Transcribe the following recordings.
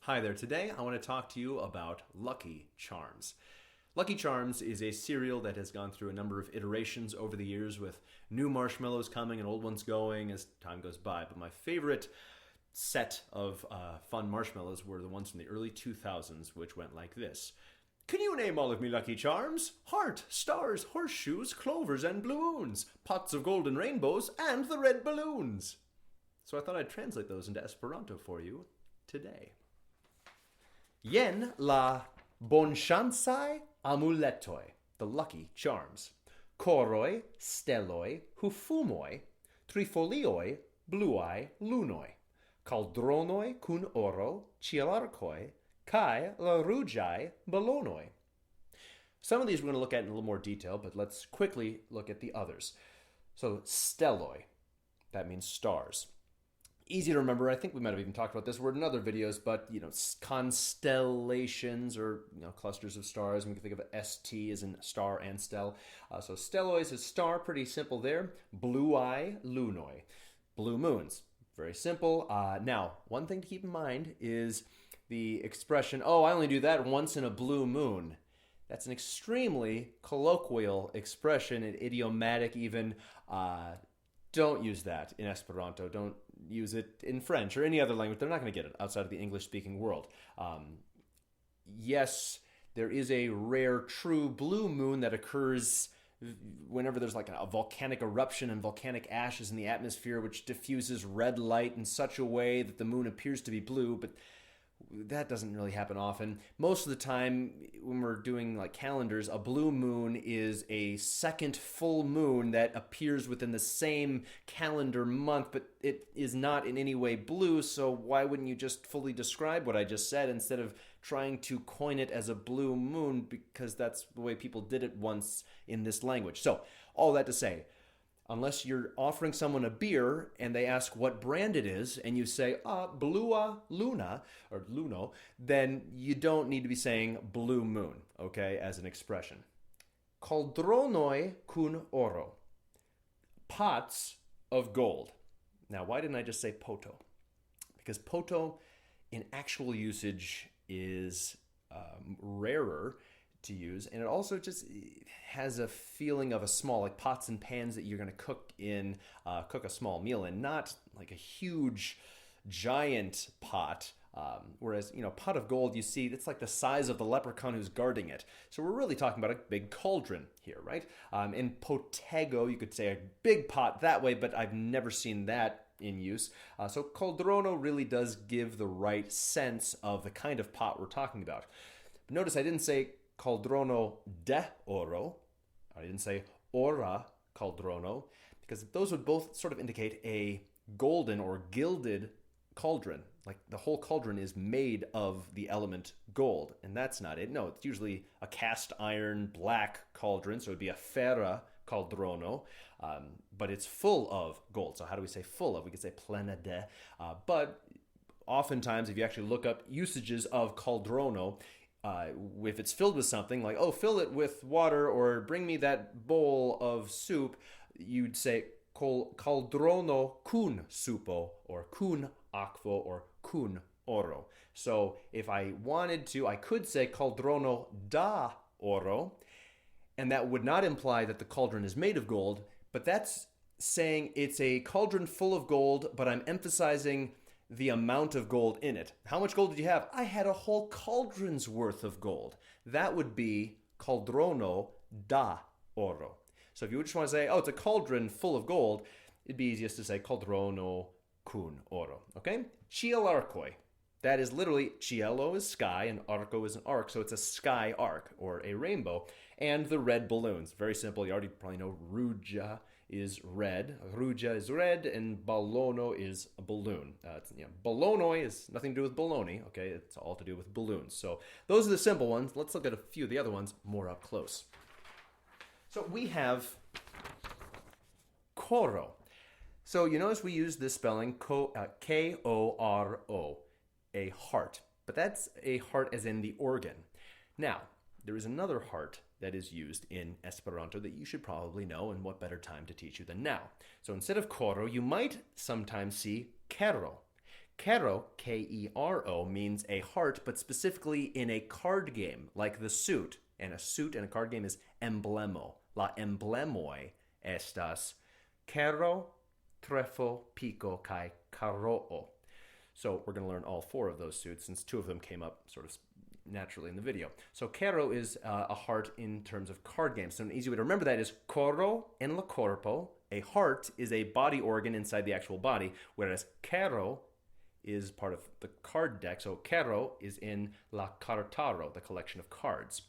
Hi there. Today I want to talk to you about Luki Ĉarms. Luki Ĉarms is a cereal that has gone through a number of iterations over the years with new marshmallows coming and old ones going as time goes by. But my favorite set of fun marshmallows were the ones from the early 2000s, which went like this. Can you name all of me Lucky Charms? Heart, stars, horseshoes, clovers, and balloons, pots of golden rainbows, and the red balloons. So I thought I'd translate those into Esperanto for you today. Jen la Bonŝancaj Amuletoj, the Lucky Charms. Koroj, Steloj, Hufumoj, Trifolioj, Bluaj Lunoj, Kaldronoj kun oro, Ĉielarkoj, kaj la Ruĝaj Balonoj. Some of these we're going to look at in a little more detail, but let's quickly look at the others. So, Steloj, that means stars. Easy to remember. I think we might have even talked about this word in other videos, but, constellations or, clusters of stars. And we can think of ST as in star and stel. So Steloj is star, pretty simple there. Bluaj Lunoj, blue moons. Very simple. Now, one thing to keep in mind is the expression, I only do that once in a blue moon. That's an extremely colloquial expression and idiomatic even. Don't use that in Esperanto. Don't use it in French or any other language. They're not going to get it outside of the English-speaking world. Yes, there is a rare true blue moon that occurs whenever there's like a volcanic eruption and volcanic ashes in the atmosphere, which diffuses red light in such a way that the moon appears to be blue, but that doesn't really happen often. Most of the time, when we're doing like calendars, a blue moon is a second full moon that appears within the same calendar month, but it is not in any way blue, so why wouldn't you just fully describe what I just said instead of trying to coin it as a blue moon, because that's the way people did it once in this language. So, all that to say, unless you're offering someone a beer and they ask what brand it is, and you say, Bluaj Lunoj, or Luno, then you don't need to be saying blue moon, okay, as an expression. Kaldronoj kun oro, pots of gold. Now, why didn't I just say poto? Because poto, in actual usage, is rarer to use, and it also just has a feeling of a small, like pots and pans that you're going to cook a small meal in, not like a huge giant pot. Whereas, pot of gold, you see, it's like the size of the leprechaun who's guarding it. So we're really talking about a big cauldron here, right? In potego, you could say a big pot that way, but I've never seen that in use. So caldrono really does give the right sense of the kind of pot we're talking about. But notice I didn't say caldrono de oro. I didn't say ora caldrono, because those would both sort of indicate a golden or gilded cauldron. Like the whole cauldron is made of the element gold, and that's not it. No, it's usually a cast iron black cauldron, so it would be a ferra caldrono, but it's full of gold. So how do we say full of? We could say plena de, but oftentimes if you actually look up usages of caldrono, if it's filled with something, like, fill it with water or bring me that bowl of soup, you'd say caldrono kun supo or kun akvo or kun oro. So if I wanted to, I could say caldrono da oro, and that would not imply that the cauldron is made of gold, but that's saying it's a cauldron full of gold, but I'm emphasizing the amount of gold in it. How much gold did you have? I had a whole cauldron's worth of gold. That would be caldrono da oro. So if you just want to say, it's a cauldron full of gold, it'd be easiest to say caldrono kun oro. Okay? Ĉielarkoj. That is literally, cielo is sky and arco is an arc, so it's a sky arc or a rainbow. And the red balloons. Very simple. You already probably know ruja is red. Ruja is red, and balono is a balloon. Balonoj is nothing to do with baloney, okay? It's all to do with balloons. So those are the simple ones. Let's look at a few of the other ones more up close. So we have koro. So you notice we use this spelling, K-O-R-O, a heart. But that's a heart as in the organ. Now, there is another heart that is used in Esperanto that you should probably know, and what better time to teach you than now. So instead of koro, you might sometimes see kero. Kero, K-E-R-O, means a heart, but specifically in a card game, like the suit. And a suit in a card game is emblemo. La emblemoj estas kero, trefo, piko, kai karoo. So we're going to learn all four of those suits since two of them came up sort of naturally in the video. So kero is a heart in terms of card games. So an easy way to remember that is koro en la corpo. A heart is a body organ inside the actual body, whereas kero is part of the card deck. So kero is in la cartaro, the collection of cards.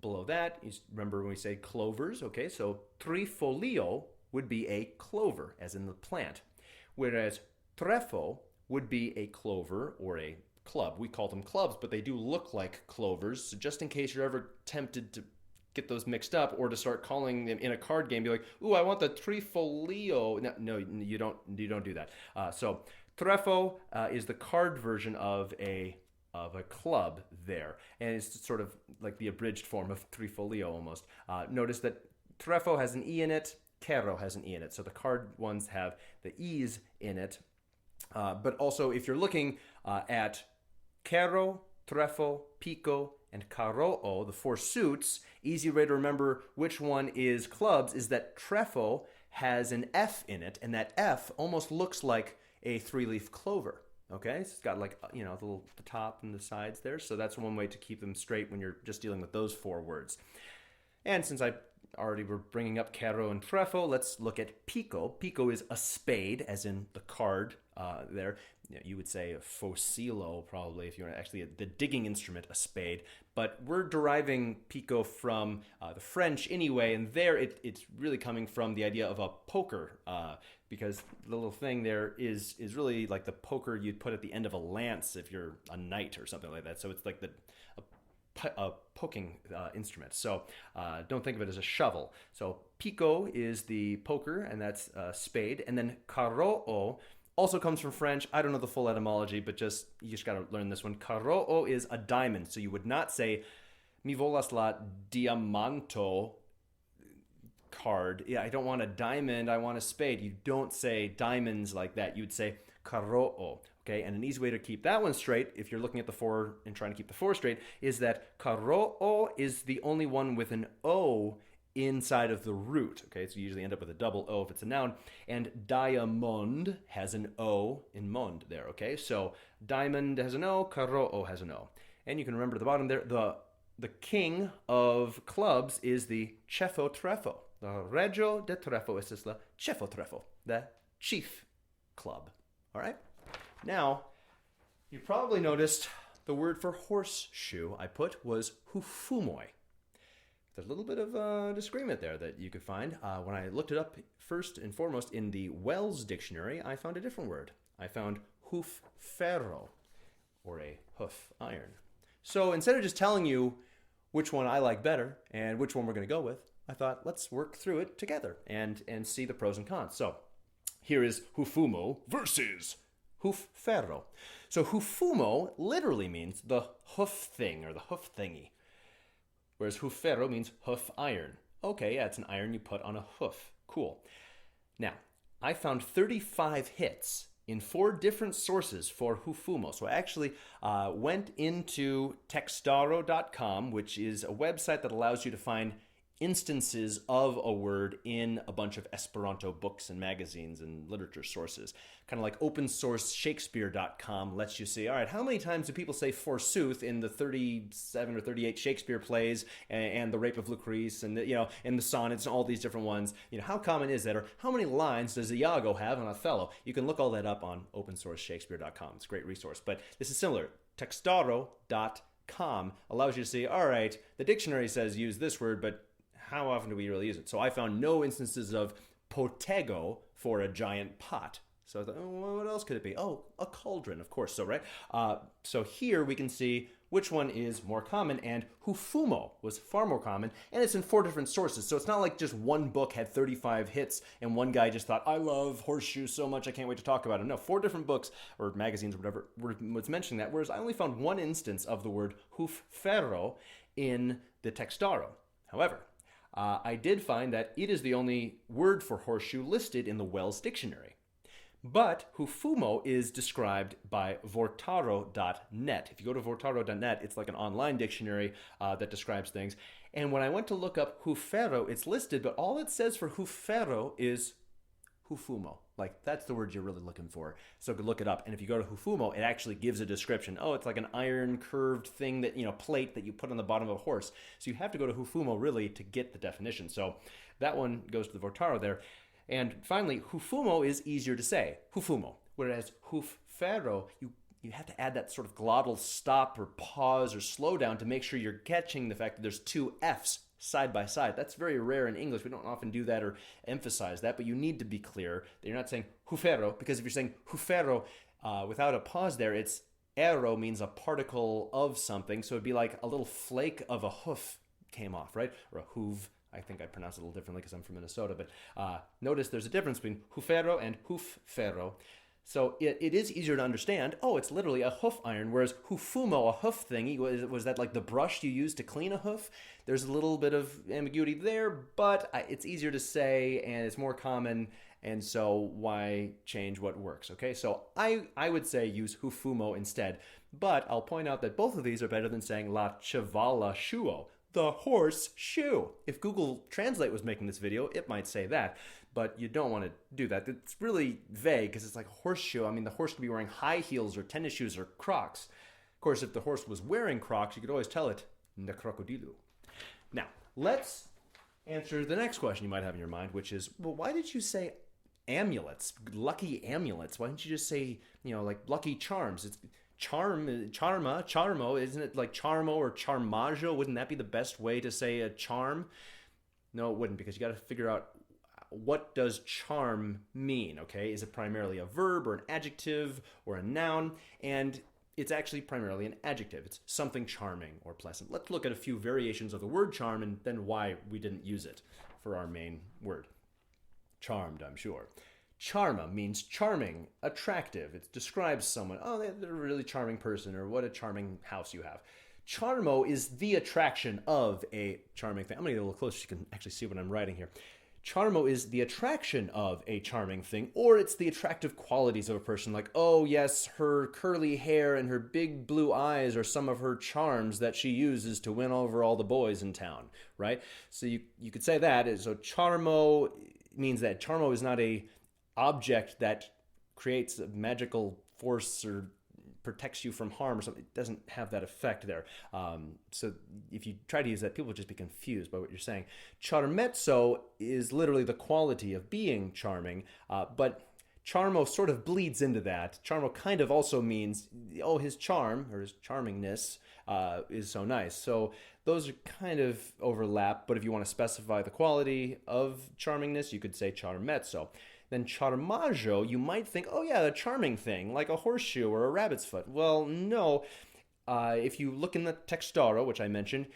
Below that, you remember when we say clovers, okay? So trifolio would be a clover, as in the plant, whereas trefo would be a clover or a club. We call them clubs, but they do look like clovers. So just in case you're ever tempted to get those mixed up or to start calling them in a card game, be like, ooh, I want the trifolio. No, you don't do that. So trefo is the card version of a club there, and it's sort of like the abridged form of trifolio almost. Notice that trefo has an E in it, kero has an E in it, so the card ones have the E's in it. But also, if you're looking at kero, trefo, piko, and karoo, the four suits, easy way to remember which one is clubs is that trefo has an F in it, and that F almost looks like a three-leaf clover. Okay, so it's got like, the top and the sides there. So that's one way to keep them straight when you're just dealing with those four words. And since I already were bringing up kero and trefo, let's look at piko. Piko is a spade, as in the card there. You would say a fosilo probably if you want to actually the digging instrument, a spade. But we're deriving piko from the French anyway, and there it's really coming from the idea of a poker, because the little thing there is really like the poker you'd put at the end of a lance if you're a knight or something like that. So it's like a poking instrument. So don't think of it as a shovel. So piko is the poker, and that's a spade. And then karoo also comes from French. I don't know the full etymology, but you just got to learn this one. Karoo is a diamond. So you would not say, mi volas la diamanto card. Yeah, I don't want a diamond, I want a spade. You don't say diamonds like that. You'd say karoo. Okay, and an easy way to keep that one straight, if you're looking at the four and trying to keep the four straight, is that karoo is the only one with an O inside of the root. Okay, so you usually end up with a double O if it's a noun. And diamond has an O in mond there. Okay, so diamond has an O, karoo has an O. And you can remember at the bottom there, the king of clubs is the cefo trefo. The regio de trefo is the cefo trefo, the chief club. All right? Now, you probably noticed the word for horseshoe I put was hufumoj. There's a little bit of disagreement there that you could find. When I looked it up first and foremost in the Wells Dictionary, I found a different word. I found hufferro, or a hoof iron. So instead of just telling you which one I like better and which one we're going to go with, I thought let's work through it together and see the pros and cons. So here is hufumo versus hufferro. So hufumo literally means the hoof thing or the hoof thingy, whereas hufferro means hoof iron. Okay, yeah, it's an iron you put on a hoof. Cool. Now, I found 35 hits in 4 different sources for hufumo. So I actually went into textaro.com, which is a website that allows you to find instances of a word in a bunch of Esperanto books and magazines and literature sources. Kind of like open source Shakespeare.com lets you see, all right, how many times do people say forsooth in the 37 or 38 Shakespeare plays and the Rape of Lucrece and and the sonnets and all these different ones? How common is that? Or how many lines does Iago have on Othello? You can look all that up on open source Shakespeare.com. It's a great resource. But this is similar. Textaro.com allows you to see, all right, the dictionary says use this word, but how often do we really use it? So I found no instances of potego for a giant pot. So I thought, well, what else could it be? Oh, a cauldron, of course. So right. So here we can see which one is more common, and hufumo was far more common, and it's in 4 different sources. So it's not like just one book had 35 hits, and one guy just thought, I love horseshoes so much, I can't wait to talk about it. No, 4 different books or magazines or whatever was mentioning that, whereas I only found one instance of the word hufferro in the Textaro. However, I did find that it is the only word for horseshoe listed in the Wells Dictionary. But Hufumo is described by vortaro.net. If you go to vortaro.net, it's like an online dictionary that describes things. And when I went to look up hufero, it's listed, but all it says for hufero is Hufumo. Like, that's the word you're really looking for. So look it up. And if you go to Hufumo, it actually gives a description. Oh, it's like an iron curved thing that, plate that you put on the bottom of a horse. So you have to go to Hufumo really to get the definition. So that one goes to the Vortaro there. And finally, Hufumo is easier to say, Hufumo. Whereas Hufero, you have to add that sort of glottal stop or pause or slow down to make sure you're catching the fact that there's two F's side by side. That's very rare in English. We don't often do that or emphasize that, but you need to be clear that you're not saying Hufero, because if you're saying Hufero without a pause there, it's ero means a particle of something, so it'd be like a little flake of a hoof came off, right? Or a hoof. I think I pronounce it a little differently because I'm from Minnesota, but notice there's a difference between hufero and hufero. So it is easier to understand. Oh, it's literally a hoof iron, whereas hufumo, a hoof thing, was that like the brush you use to clean a hoof? There's a little bit of ambiguity there, but it's easier to say and it's more common, and so why change what works, okay? So I would say use hufumo instead, but I'll point out that both of these are better than saying la chavala shuo, the horse shoe. If Google Translate was making this video, it might say that, but you don't want to do that. It's really vague because it's like a horseshoe. I mean, the horse could be wearing high heels or tennis shoes or Crocs. Of course, if the horse was wearing Crocs, you could always tell it, the crocodilu. Now, let's answer the next question you might have in your mind, which is, well, why did you say amulets, lucky amulets? Why didn't you just say, like lucky charms? It's charmo, isn't it like charmo or charmajo? Wouldn't that be the best way to say a charm? No, it wouldn't, because you got to figure out what does charm mean, okay? Is it primarily a verb or an adjective or a noun? And it's actually primarily an adjective. It's something charming or pleasant. Let's look at a few variations of the word charm and then why we didn't use it for our main word. Charmed, I'm sure. Charma means charming, attractive. It describes someone, oh, they're a really charming person, or what a charming house you have. Charmo is the attraction of a charming thing. I'm going to get a little closer so you can actually see what I'm writing here. Charmo is the attraction of a charming thing, or it's the attractive qualities of a person, like, oh yes, her curly hair and her big blue eyes are some of her charms that she uses to win over all the boys in town, right? So you could say that. So charmo means that charmo is not a object that creates a magical force or protects you from harm or something. It doesn't have that effect there. So if you try to use that, people will just be confused by what you're saying. Charmezzo is literally the quality of being charming, but charmo sort of bleeds into that. Charmo kind of also means, oh, his charm or his charmingness is so nice. So those are kind of overlap, but if you want to specify the quality of charmingness, you could say charmezzo. Then charmajo, you might think, oh yeah, a charming thing, like a horseshoe or a rabbit's foot. Well, no. If you look in the Textaro, which I mentioned,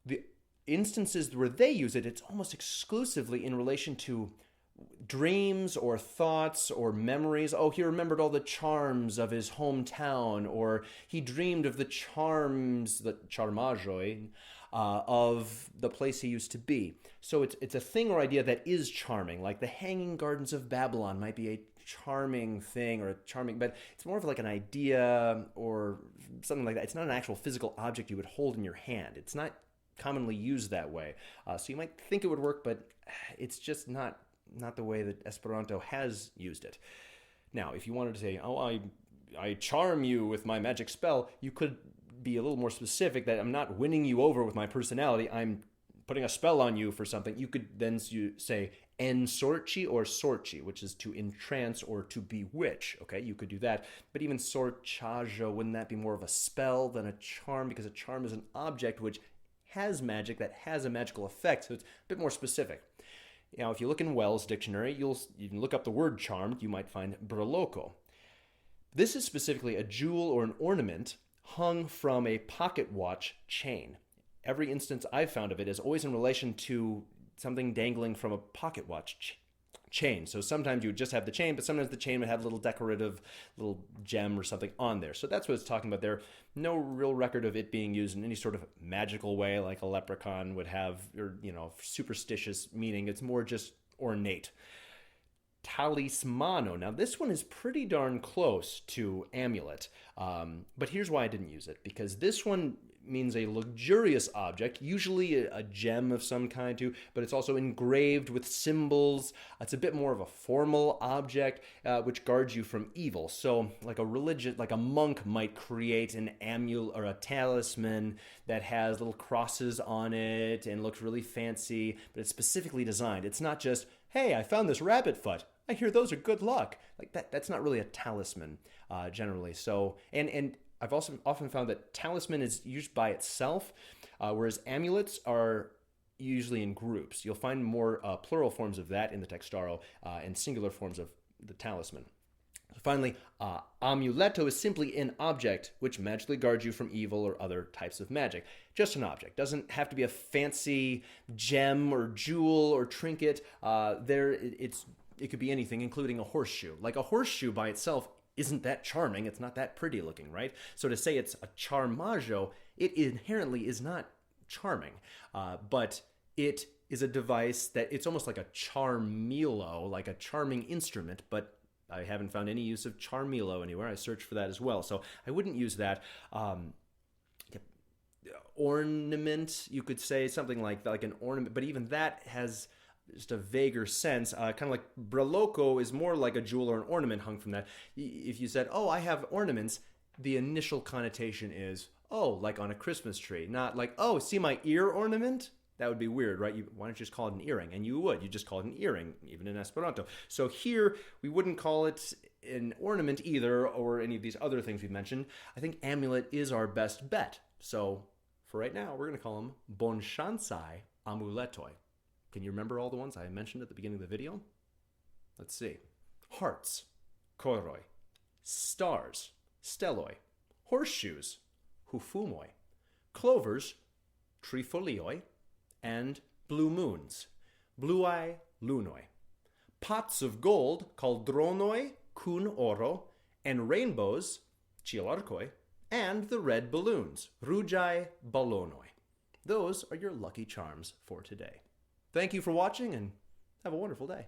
the instances where they use it, it's almost exclusively in relation to dreams or thoughts or memories. Oh, he remembered all the charms of his hometown, or he dreamed of the charms, the charmajoi, of the place he used to be. So it's a thing or idea that is charming, like the Hanging Gardens of Babylon might be a charming thing or a charming, but it's more of like an idea or something like that. It's not an actual physical object you would hold in your hand. It's not commonly used that way. So you might think it would work, but it's just not the way that Esperanto has used it. Now, if you wanted to say, oh, I charm you with my magic spell, you could be a little more specific that I'm not winning you over with my personality, I'm putting a spell on you for something. You could then say ensorci or sorci, which is to entrance or to bewitch, okay? You could do that. But even sorcajo, wouldn't that be more of a spell than a charm? Because a charm is an object which has magic, that has a magical effect, so it's a bit more specific. Now, if you look in Wells' dictionary, you can look up the word charmed, you might find breloco. This is specifically a jewel or an ornament hung from a pocket watch chain. Every instance I've found of it is always in relation to something dangling from a pocket watch chain. So sometimes you would just have the chain, but sometimes the chain would have a little decorative little gem or something on there. So that's what it's talking about there. No real record of it being used in any sort of magical way like a leprechaun would have, or, superstitious meaning. It's more just ornate. talismano. Now, this one is pretty darn close to amulet, but here's why I didn't use it, because this one means a luxurious object, usually a gem of some kind too, but it's also engraved with symbols. It's a bit more of a formal object, which guards you from evil. So like a monk might create an amulet or a talisman that has little crosses on it and looks really fancy, but it's specifically designed. It's not just, hey, I found this rabbit foot. I hear those are good luck. Like that's not really a talisman, generally. So, and I've also often found that talisman is used by itself, whereas amulets are usually in groups. You'll find more plural forms of that in the textaro and singular forms of the talisman. Finally, amuleto is simply an object which magically guards you from evil or other types of magic. Just an object. Doesn't have to be a fancy gem or jewel or trinket. It could be anything, including a horseshoe. Like a horseshoe by itself isn't that charming. It's not that pretty looking, right? So to say it's a charmaggio, it inherently is not charming, but it is a device that it's almost like a charmilo, like a charming instrument, but I haven't found any use of charmilo anywhere. I searched for that as well, so I wouldn't use that. Ornament, you could say something like an ornament, but even that has just a vaguer sense, kind of like breloco is more like a jewel or an ornament hung from that. If you said, oh, I have ornaments, the initial connotation is, oh, like on a Christmas tree, not like, oh, see my ear ornament? That would be weird, right? Why don't you just call it an earring? And you just call it an earring, even in Esperanto. So here, we wouldn't call it an ornament either, or any of these other things we've mentioned. I think amulet is our best bet. So for right now, we're going to call them Bonŝancaj Amuletoj. Can you remember all the ones I mentioned at the beginning of the video? Let's see. Hearts, Koroj. Stars, Steloj. Horseshoes, Hufumoj. Clovers, Trifolioj. And blue moons, Bluaj Lunoj. Pots of gold, Kaldronoj kun oro. And rainbows, Ĉielarkoj. And the red balloons, Ruĝaj Balonoj. Those are your lucky charms for today. Thank you for watching, and have a wonderful day.